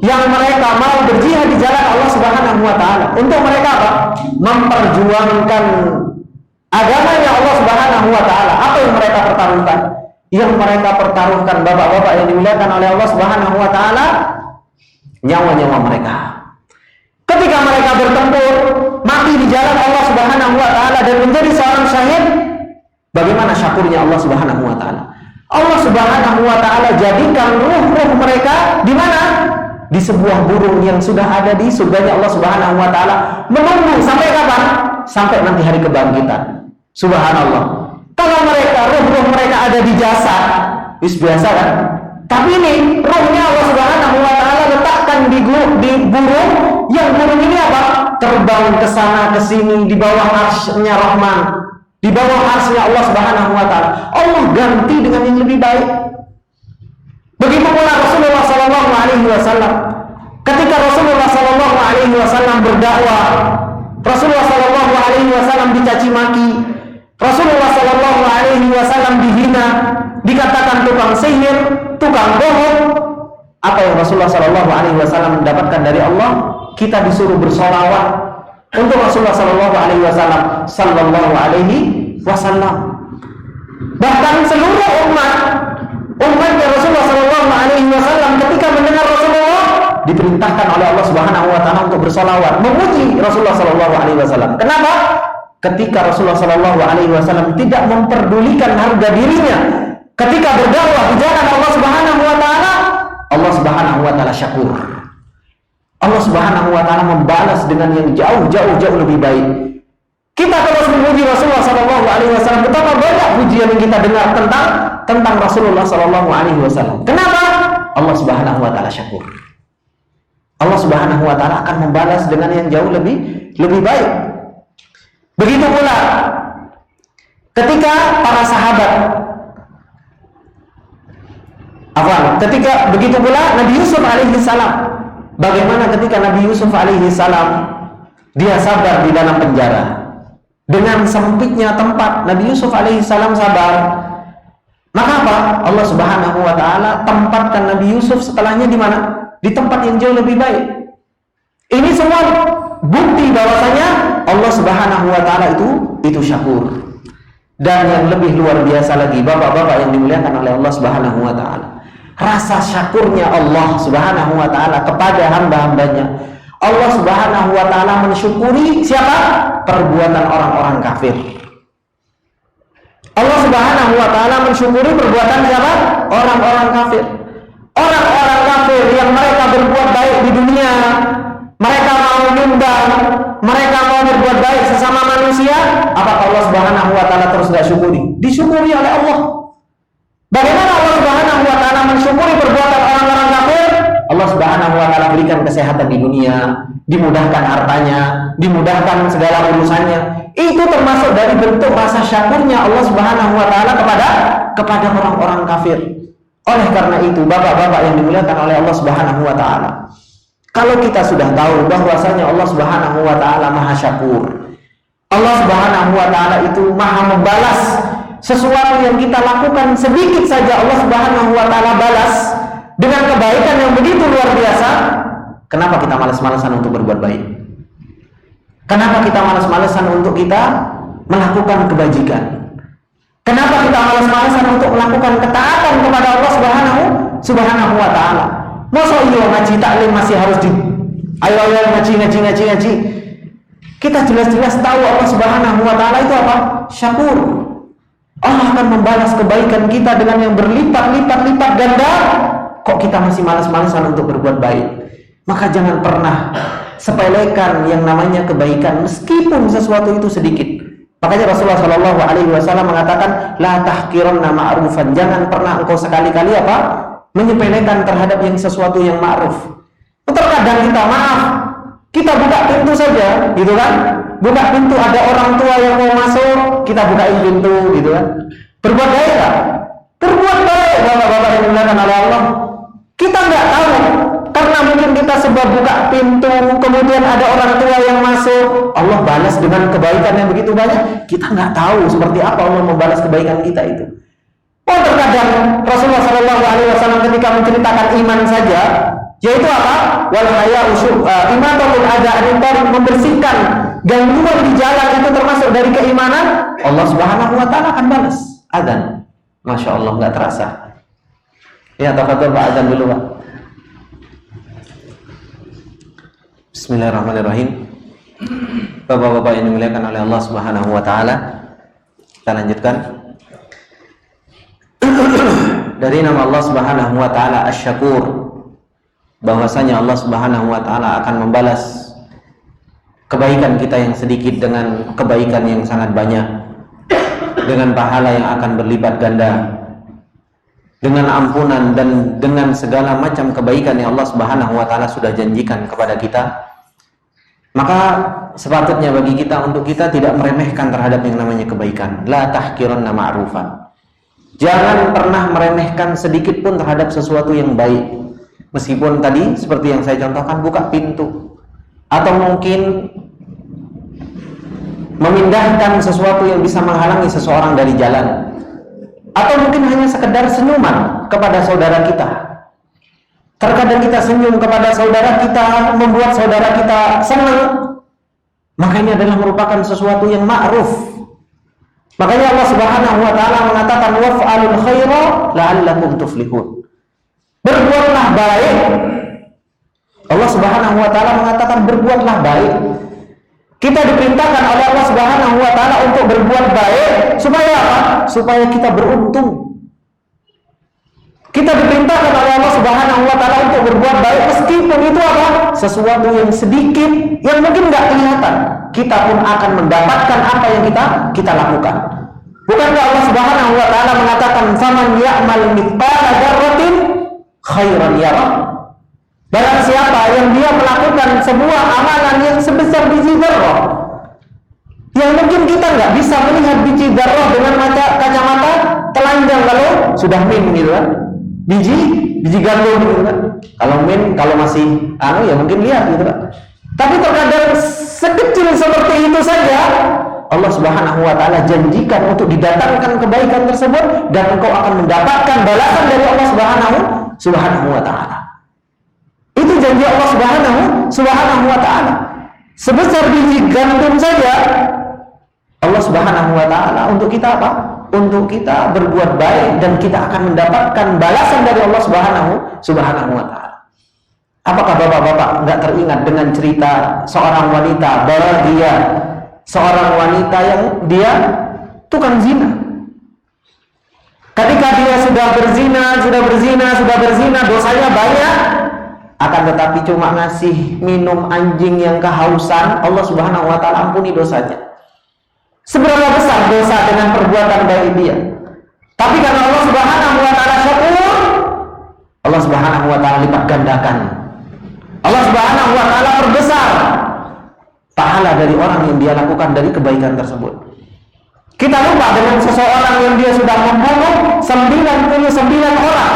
S2: yang mereka mau berjihad di jalan Allah Subhanahu wa taala. Untuk mereka apa? Memperjuangkan agamanya Allah Subhanahu wa taala. Apa yang mereka pertaruhkan? Yang mereka pertaruhkan, bapak-bapak yang dimuliakan oleh Allah Subhanahu wa taala, nyawa-nyawa mereka. Ketika mereka bertempur, mati di jalan Allah Subhanahu wa taala dan menjadi seorang syahid, bagaimana syakurnya Allah Subhanahu wa taala? Allah Subhanahu wa taala jadikan ruh-ruh mereka di mana? di sebuah burung yang sudah ada di surganya Allah Subhanahu wa taala, menunggu sampai kapan? Sampai nanti hari kebangkitan. Subhanallah. Kalau mereka, ruh-ruh mereka ada di jasad, biasa kan? Tapi ini ruhnya Allah Subhanahu wa taala letakkan di burung, yang burung ini apa? Terbang ke sana ke sini di bawah arsy-Nya Rahman, di bawah arsy-Nya Allah Subhanahu wa taala. Allah ganti dengan yang lebih baik. Begitu pula Rasulullah sallallahu alaihi wasallam. Ketika Rasulullah sallallahu alaihi wasallam berdakwah, Rasulullah sallallahu alaihi wasallam dicaci maki, Rasulullah sallallahu alaihi wasallam dihina, dikatakan tukang sihir, tukang bohong. Apa yang Rasulullah sallallahu alaihi wasallam mendapatkan dari Allah? Kita disuruh bersolawat untuk Rasulullah sallallahu alaihi wasallam. Bahkan seluruh umatnya Rasulullah sallallahu alaihi wasallam ketika mendengar Rasulullah diperintahkan oleh Allah Subhanahu wa taala untuk bersolawat, memuji Rasulullah sallallahu alaihi wasallam. Kenapa? Ketika Rasulullah sallallahu alaihi wasallam tidak memperdulikan harga dirinya ketika berdakwah di jalan Allah Subhanahu wa taala, Allah Subhanahu wa taala syakur. Allah Subhanahu wa taala membalas dengan yang jauh lebih baik. Kita terus memuji Rasulullah sallallahu alaihi wasallam. Betapa banyak pujian yang kita dengar tentang Rasulullah sallallahu alaihi wasallam. Kenapa? Allah Subhanahu wa taala syakur. Allah Subhanahu wa taala akan membalas dengan yang jauh lebih baik. Begitu pula ketika para sahabat, begitu pula Nabi Yusuf alaihi salam. Bagaimana ketika Nabi Yusuf alaihi salam dia sabar di dalam penjara dengan sempitnya tempat, Nabi Yusuf alaihi salam sabar. Maka apa? Allah Subhanahu wa taala tempatkan Nabi Yusuf setelahnya di mana? Di tempat yang jauh lebih baik. Ini semua bukti bahwasanya Allah Subhanahu wa taala itu syakur. Dan yang lebih luar biasa lagi, bapak-bapak yang dimuliakan oleh Allah Subhanahu wa taala, rasa syakurnya Allah Subhanahu wa taala kepada hamba-hambanya. Allah Subhanahu wa taala mensyukuri siapa? Perbuatan orang-orang kafir. Allah Subhanahu wa taala mensyukuri perbuatan siapa? Orang-orang kafir. Orang-orang kafir yang mereka berbuat baik di dunia, mereka mau nyumbang, mereka mau berbuat baik sesama manusia, apakah Allah Subhanahu wa taala terus tidak syukuri? Disyukuri oleh Allah. Bagaimana Allah Subhanahu wa taala mensyukuri perbuatan orang-orang kafir? Allah Subhanahu wa taala berikan kesehatan di dunia, dimudahkan hartanya, dimudahkan segala urusannya. Itu termasuk dari bentuk rasa syakurnya Allah Subhanahu wa taala kepada orang-orang kafir. Oleh karena itu, bapak-bapak yang dimuliakan oleh Allah Subhanahu wa taala, kalau kita sudah tahu bahwasanya Allah Subhanahu wa taala Maha Syakur, Allah Subhanahu wa taala itu Maha membalas sesuatu yang kita lakukan sedikit saja, Allah Subhanahu wa taala balas dengan kebaikan yang begitu luar biasa. Kenapa kita malas-malasan untuk berbuat baik? Kenapa kita malas-malasan untuk kita melakukan kebajikan? Kenapa kita malas-malasan untuk melakukan ketaatan kepada Allah Subhanahu wa taala? Masa iya ngaji taklim masih harus ayo ngaji. Kita jelas-jelas tahu Allah Subhanahu wa taala itu apa? Syakur. Allah akan membalas kebaikan kita dengan yang berlipat-lipat ganda. Kok kita masih malas-malasan untuk berbuat baik? Maka jangan pernah sepelekan yang namanya kebaikan meskipun sesuatu itu sedikit. Makanya Rasulullah Shallallahu alaihi wasallam mengatakan, la tahqiranna ma'rufan. Jangan pernah engkau sekali-kali menyepelekan terhadap yang sesuatu yang ma'ruf. Terkadang kita kita buka pintu saja, gitu kan? Buka pintu, ada orang tua yang mau masuk, kita bukain pintu, gitu kan? Berbuat baik tak? Berbuat baik, bapak-bapak yang dimuliakan oleh Allah. Kita nggak tahu, karena mungkin kita sebab buka pintu, kemudian ada orang tua yang masuk, Allah balas dengan kebaikan yang begitu banyak. Kita nggak tahu seperti apa Allah membalas kebaikan kita itu. Oh, terkadang Rasulullah Shallallahu alaihi wasallam ketika menceritakan iman saja, yaitu apa? Wal haya'u imatatul ada'in, membersihkan gangguan di jalan itu termasuk dari keimanan. Allah Subhanahu wa taala akan balas. Adzan. Masya Allah, nggak terasa. Ya, tafadhol Pak, adzan dulu Pak. Bismillahirrahmanirrahim. Bapak-bapak yang dimuliakan oleh Allah Subhanahu wa taala, kita lanjutkan. Dari nama Allah Subhanahu wa taala Asy-Syakur. bahwasanya Allah Subhanahu wa taala akan membalas kebaikan kita yang sedikit dengan kebaikan yang sangat banyak, dengan pahala yang akan berlipat ganda, dengan ampunan dan dengan segala macam kebaikan yang Allah Subhanahu wa taala sudah janjikan kepada kita. Maka sepatutnya bagi kita untuk kita tidak meremehkan terhadap yang namanya kebaikan. La tahqiranna ma'rufan. Jangan pernah meremehkan sedikit pun terhadap sesuatu yang baik. Meskipun tadi seperti yang saya contohkan, buka pintu atau mungkin memindahkan sesuatu yang bisa menghalangi seseorang dari jalan, atau mungkin hanya sekedar senyuman kepada saudara kita. Terkadang kita senyum kepada saudara kita, membuat saudara kita senang, maka ini adalah merupakan sesuatu yang ma'ruf. Makanya Allah Subhanahu wa taala mengatakan waf'alul khaira la'allakum tuflihun. Berbuatlah baik. Allah Subhanahu wa taala mengatakan berbuatlah baik. Kita diperintahkan oleh Allah Subhanahu wa taala untuk berbuat baik supaya apa? Supaya kita beruntung. Kita diperintahkan oleh Allah Subhanahu wa taala untuk berbuat baik meskipun itu apa? Sesuatu yang sedikit yang mungkin nggak kelihatan. Kita pun akan mendapatkan apa yang kita lakukan. Bukankah Allah Subhanahu wa taala mengatakan faman ya'mal mithqala dzarratin khairan yarah. Barang siapa yang dia melakukan sebuah amalan yang sebesar biji dzarrah, yang mungkin kita nggak bisa melihat biji dzarrah dengan kacamata telanjang kalau sudah min gitu kan, biji gandum gitu kan. Kalau masih ya mungkin lihat gitu kan. Tapi terkadang sekecil seperti itu saja Allah Subhanahu wa taala janjikan untuk didatangkan kebaikan tersebut dan engkau akan mendapatkan balasan dari Allah Subhanahu wa taala. Itu janji Allah Subhanahu wa taala. Sebesar biji gandum saja Allah Subhanahu wa taala untuk kita apa? Untuk kita berbuat baik dan kita akan mendapatkan balasan dari Allah Subhanahu wa taala. Apakah bapak-bapak nggak teringat dengan cerita seorang wanita bahagia, seorang wanita yang dia tukang zina. Ketika dia sudah berzina, dosanya banyak, akan tetapi cuma ngasih minum anjing yang kehausan, Allah Subhanahu wa taala ampuni dosanya. Seberapa besar dosa dengan perbuatan baik dia? Tapi karena Allah Subhanahu wa taala syakur, Allah Subhanahu wa taala lipat gandakan. Allah Subhanahu wa taala perbesar pahala dari orang yang dia lakukan dari kebaikan tersebut. Kita lupa dengan seseorang yang dia sudah membunuh 99 orang.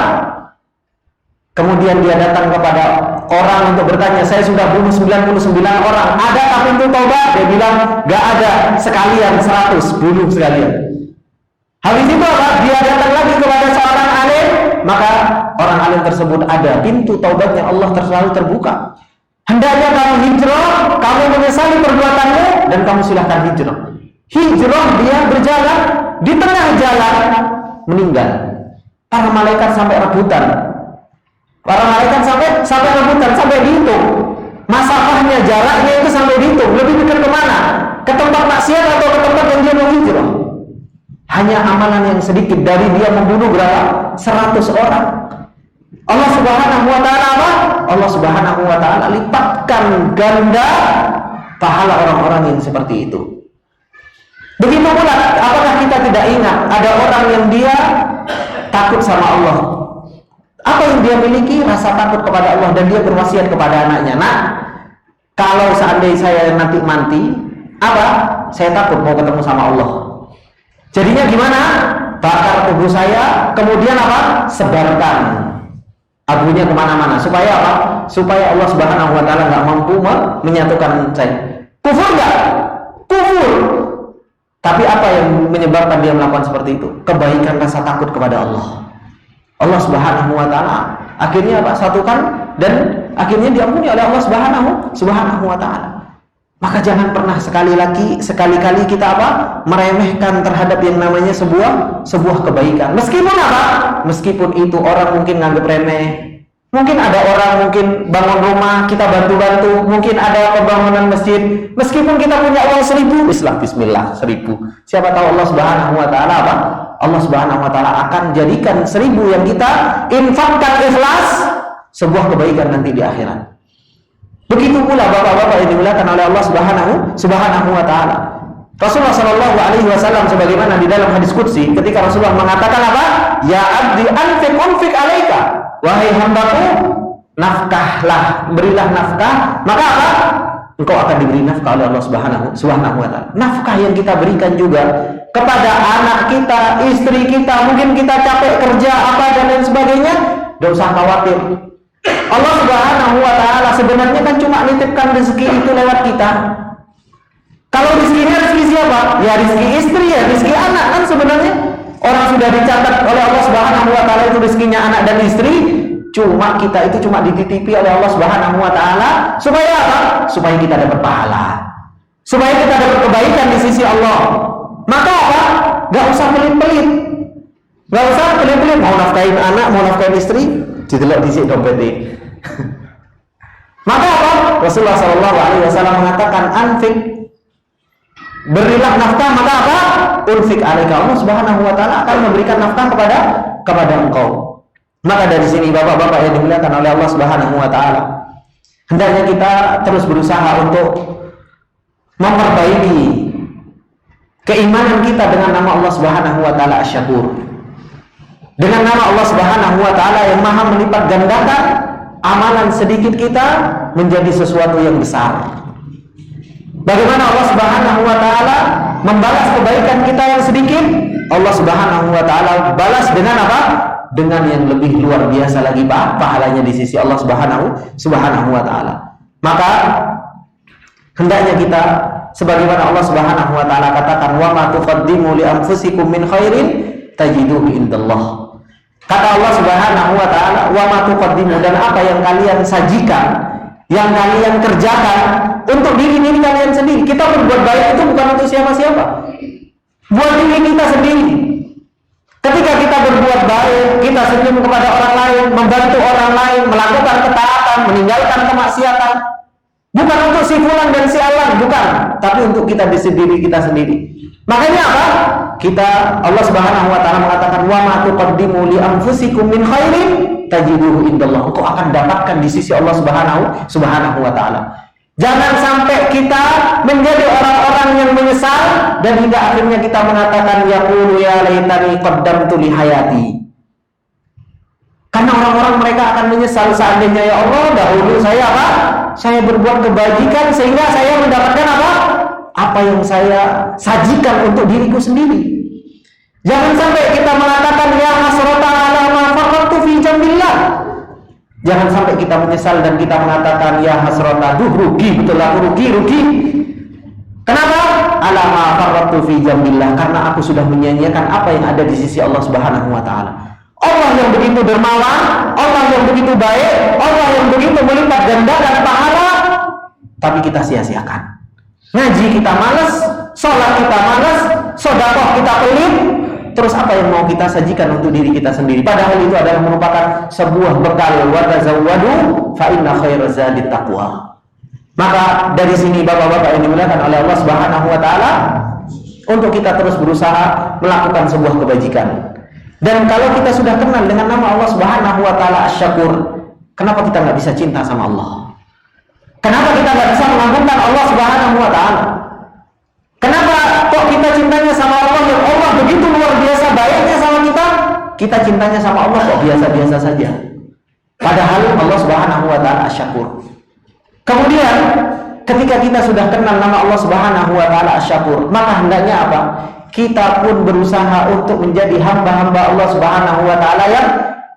S2: Kemudian dia datang kepada orang untuk bertanya, saya sudah bunuh 99 orang, adakah pintu taubat? Dia bilang, gak ada, sekalian 100, bunuh sekalian. Habis itu apa? Dia datang lagi kepada seorang alim, maka orang alim tersebut ada, pintu taubatnya Allah selalu terbuka. Hendaknya kamu hijrah, kamu menyesali perbuatanmu, dan kamu silahkan hijrah. Hijrah dia berjalan, di tengah jalan meninggal. Para malaikat sampai rebutan. Para malaikat sampai rebutan, sampai dihitung. Masafahnya, jaraknya itu sampai dihitung. Lebih dekat kemana? Ke tempat maksiat atau ke tempat yang dia mau hijrah? Hanya amalan yang sedikit dari dia membunuh berapa? 100 orang. Allah Subhanahu wa taala apa? Allah Subhanahu wa taala lipatkan ganda pahala orang-orang yang seperti itu. Begitu pula, apakah kita tidak ingat ada orang yang dia takut sama Allah? Apa yang dia miliki? Rasa takut kepada Allah, dan dia berwasiat kepada anaknya, nak, kalau seandainya saya nanti mati, apa? Saya takut mau ketemu sama Allah. Jadinya gimana? Bakar tubuh saya, kemudian apa? Sebarkan abunya kemana-mana. Supaya apa? Supaya Allah Subhanahu wa taala nggak mampu menyatukan saya. Kufur nggak? Kufur. Tapi apa yang menyebabkan dia melakukan seperti itu? Kebaikan rasa takut kepada Allah. Allah Subhanahu wa taala akhirnya apa? Satukan dan akhirnya diampuni oleh Allah Subhanahu wa taala. Maka jangan pernah sekali-kali kita apa? Meremehkan terhadap yang namanya sebuah kebaikan. Meskipun apa? Meskipun itu orang mungkin nganggap remeh. Mungkin ada orang bangun rumah, kita bantu-bantu. Mungkin ada pembangunan masjid. Meskipun kita punya uang 1000, bismillah 1000. Siapa tahu Allah Subhanahu wa taala apa? Allah Subhanahu wa taala akan jadikan 1000 yang kita infakkan ikhlas, sebuah kebaikan nanti di akhirat. Begitu pula bapak-bapak yang dimuliakan oleh Allah Subhanahu wa taala. Rasulullah sallallahu alaihi wasallam sebagaimana di dalam hadis qudsi ketika Rasulullah mengatakan apa? Ya abdi unfik alaika. Wahai hambaku, nafkahlah, berilah nafkah, maka apa? Engkau akan diberi nafkah oleh Allah Subhanahu wa taala. Nafkah yang kita berikan juga kepada anak kita, istri kita, mungkin kita capek kerja apa dan lain sebagainya, enggak usah khawatir. Allah Subhanahu wa taala sebenarnya kan cuma nitipkan rezeki itu lewat kita. Kalau rezekinya rezeki siapa? Ya rezeki istri, ya rezeki anak, kan sebenarnya orang sudah dicatat oleh Allah Subhanahu wa taala itu rezekinya anak dan istri. Cuma kita itu cuma dititipi oleh Allah Subhanahu wa taala supaya apa? Supaya kita dapat pahala. Supaya kita dapat kebaikan di sisi Allah. Maka apa? Gak usah pelit-pelit. Gak usah pelit-pelit mau nafkahin anak, mau nafkahin istri, didelok dhisik dompete. Maka apa? Rasulullah sallallahu alaihi wasallam mengatakan anfik, berilah nafkah, maka apa? Unfik alaika. Allah Subhanahu wa taala akan memberikan nafkah kepada engkau. Maka dari sini bapak-bapak yang dimuliakan oleh Allah Subhanahu wa taala, hendaknya kita terus berusaha untuk memperbaiki keimanan kita dengan nama Allah Subhanahu wa taala Asy-Syakur. Dengan nama Allah Subhanahu wa taala yang Maha melipat gandakan amalan sedikit kita menjadi sesuatu yang besar. Bagaimana Allah Subhanahu wa taala membalas kebaikan kita yang sedikit? Allah Subhanahu wa taala balas dengan apa? Dengan yang lebih luar biasa lagi pahalanya di sisi Allah Subhanahu wa taala. Maka hendaknya kita sebagaimana Allah Subhanahu wa taala katakan, wa ma tuqaddimu li anfusikum min khairin tajiduhu indallah. Kata Allah Subhanahu wa taala, wa ma tuqaddimu, dan apa yang kalian sajikan, yang kalian kerjakan untuk diri kalian sendiri. Kita berbuat baik itu bukan untuk siapa-siapa, buat diri kita sendiri. Ketika kita berbuat baik, kita senyum kepada orang lain, membantu orang lain, melakukan ketaatan, meninggalkan kemaksiatan, bukan untuk si fulan dan si alan, bukan, tapi untuk kita sendiri. Makanya apa? Allah Subhanahu wa taala mengatakan, wa ma tuqaddimu li anfusikum min khairin tajiduhu indallah. Engkau akan dapatkan di sisi Allah Subhanahu wa taala. Jangan sampai kita menjadi orang-orang yang menyesal dan hingga akhirnya kita mengatakan yaqulu ya laitani qaddamtu li hayati. Karena orang-orang mereka akan menyesal seandainya ya Allah dahulu saya apa? Saya berbuat kebajikan sehingga saya mendapatkan apa? Apa yang saya sajikan untuk diriku sendiri. Jangan sampai kita mengatakan ya hasrata ala ma faqadtu fi jambillah. Jangan sampai kita menyesal dan kita mengatakan ya hasrata, duh rugi, betul aku rugi. Kenapa? Ala ma faqadtu fi jambillah, karena aku sudah menyia-nyiakan apa yang ada di sisi Allah Subhanahu wa taala. Allah yang begitu dermawan, Allah yang begitu baik, Allah yang begitu melipat gandakan pahala, tapi kita sia-siakan. Ngaji kita malas, sholat kita malas, sedekah kita pelit. Terus apa yang mau kita sajikan untuk diri kita sendiri? Padahal itu adalah merupakan sebuah bekal. Wa tazawwadu fa inna khairaz zadi taqwa. Maka dari sini bapak-bapak yang dimuliakan oleh Allah Subhanahu wa taala, untuk kita terus berusaha melakukan sebuah kebajikan. Dan kalau kita sudah kenal dengan nama Allah Subhanahu wa taala Asy-Syakur, kenapa kita nggak bisa cinta sama Allah? Kenapa kita nggak bisa mengagungkan Allah Subhanahu wa taala? Kenapa kok kita cintanya sama Allah yang Allah begitu luar biasa baiknya sama kita cintanya sama Allah kok biasa-biasa saja? Padahal Allah Subhanahu wa taala Asy-Syakur. Kemudian ketika kita sudah kenal nama Allah Subhanahu wa taala Asy-Syakur, maka hendaknya apa? Kita pun berusaha untuk menjadi hamba-hamba Allah Subhanahu wa taala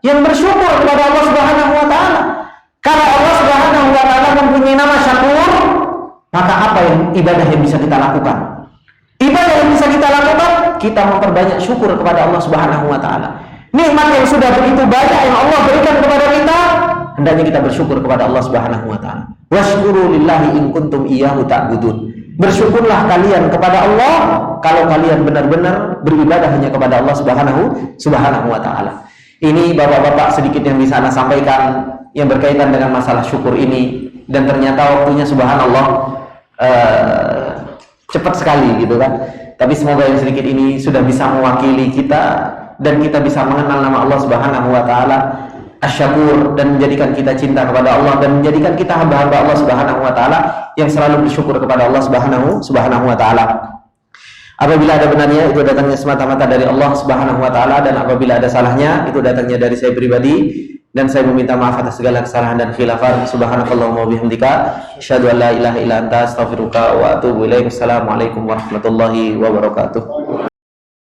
S2: yang bersyukur kepada Allah Subhanahu wa taala. Kalau Allah Subhanahu wa taala mempunyai nama Syakur, maka apa yang ibadah yang bisa kita lakukan? Ibadah yang bisa kita lakukan, kita memperbanyak syukur kepada Allah Subhanahu wa taala. Nikmat yang sudah begitu banyak yang Allah berikan kepada kita, hendaknya kita bersyukur kepada Allah Subhanahu wa taala. Washkuru lillahi in kuntum iyyahu ta'budun. Bersyukurlah kalian kepada Allah kalau kalian benar-benar beribadah hanya kepada Allah Subhanahu wa taala. Ini bapak-bapak sedikit yang bisa Anda sampaikan yang berkaitan dengan masalah syukur ini, dan ternyata waktunya subhanallah cepat sekali gitu kan. Tapi semoga yang sedikit ini sudah bisa mewakili kita dan kita bisa mengenal nama Allah Subhanahu wa taala asyakur, dan menjadikan kita cinta kepada Allah, dan menjadikan kita hamba-hamba Allah Subhanahu wa taala yang selalu bersyukur kepada Allah Subhanahu wa taala. Apabila ada benarnya, itu datangnya semata-mata dari Allah Subhanahu wa taala, dan apabila ada salahnya, itu datangnya dari saya pribadi, dan saya meminta maaf atas segala kesalahan dan khilafan. Subhanakallahumma wa bihamdika asyhadu an la ilaha illa anta astaghfiruka wa atubu ilaik. Assalamualaikum warahmatullahi wabarakatuh.